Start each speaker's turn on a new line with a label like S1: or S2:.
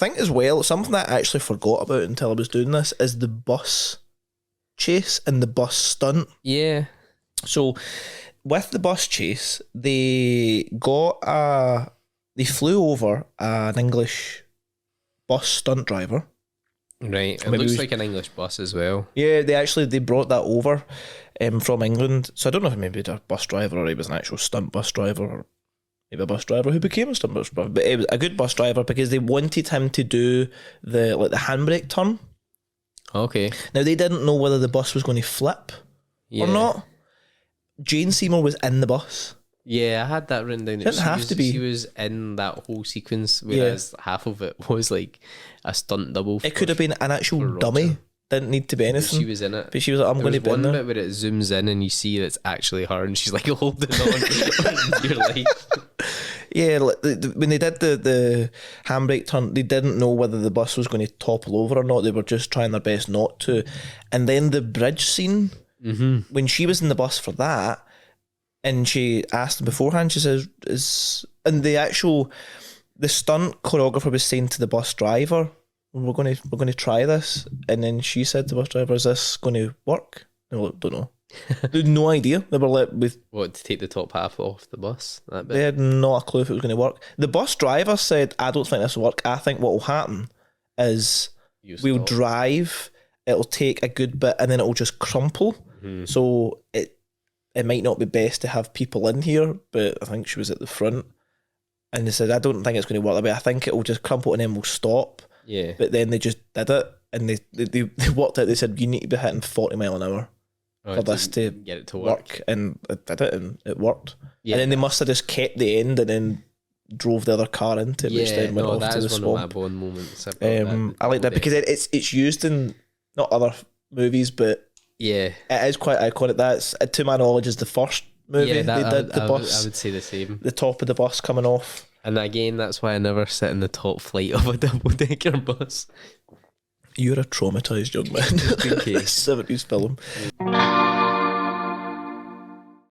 S1: think as well, something that I actually forgot about until I was doing this is the bus chase and the bus stunt.
S2: Yeah.
S1: So with the bus chase, they flew over an English bus stunt driver.
S2: Right. It looks like an English bus as well.
S1: Yeah, they brought that over from England. So I don't know if maybe a bus driver or he was an actual stunt bus driver, or maybe a bus driver who became a stunt bus driver. But it was a good bus driver because they wanted him to do the handbrake turn.
S2: Okay.
S1: Now they didn't know whether the bus was going to flip or not. Jane Seymour was in the bus.
S2: Yeah, I had that written down. She was in that whole sequence, whereas half of it was like a stunt double.
S1: It could have been an actual dummy. Didn't need to be anything.
S2: She was in it.
S1: But she was like, I'm going to be in there.
S2: One bit where it zooms in and you see that it's actually her and she's like holding on your life.
S1: Yeah, when they did the handbrake turn, they didn't know whether the bus was going to topple over or not. They were just trying their best not to. And then the bridge scene, when she was in the bus for that, and she asked him beforehand, she says, and the stunt choreographer was saying to the bus driver, we're going to try this. And then she said to the bus driver, is this going to work? They were like, don't know. They had no idea. They were like,
S2: to take the top half off the bus? That bit?
S1: They had not a clue if it was going to work. The bus driver said, I don't think this will work. I think what will happen is we'll drive, it'll take a good bit, and then it'll just crumple. So it might not be best to have people in here, but I think she was at the front. And they said, I don't think it's going to work that way. I think it will just crumple and then we'll stop.
S2: Yeah. But
S1: then they just did it, and they worked out. They said, you need to be hitting 40 mile an hour for this to
S2: get it to work.
S1: And it did it, and it worked.
S2: Yeah.
S1: And then they must have just kept the end and then drove the other car into it, which then went off to the swamp.
S2: One of my Bond moments.
S1: I like that because it's used in not other movies, but it is quite iconic. That's, to my knowledge, is the first movie they did the bus.
S2: I would say the same.
S1: The top of the bus coming off.
S2: And again, that's why I never sit in the top flight of a double-decker bus.
S1: You're a traumatised young man. 70s film.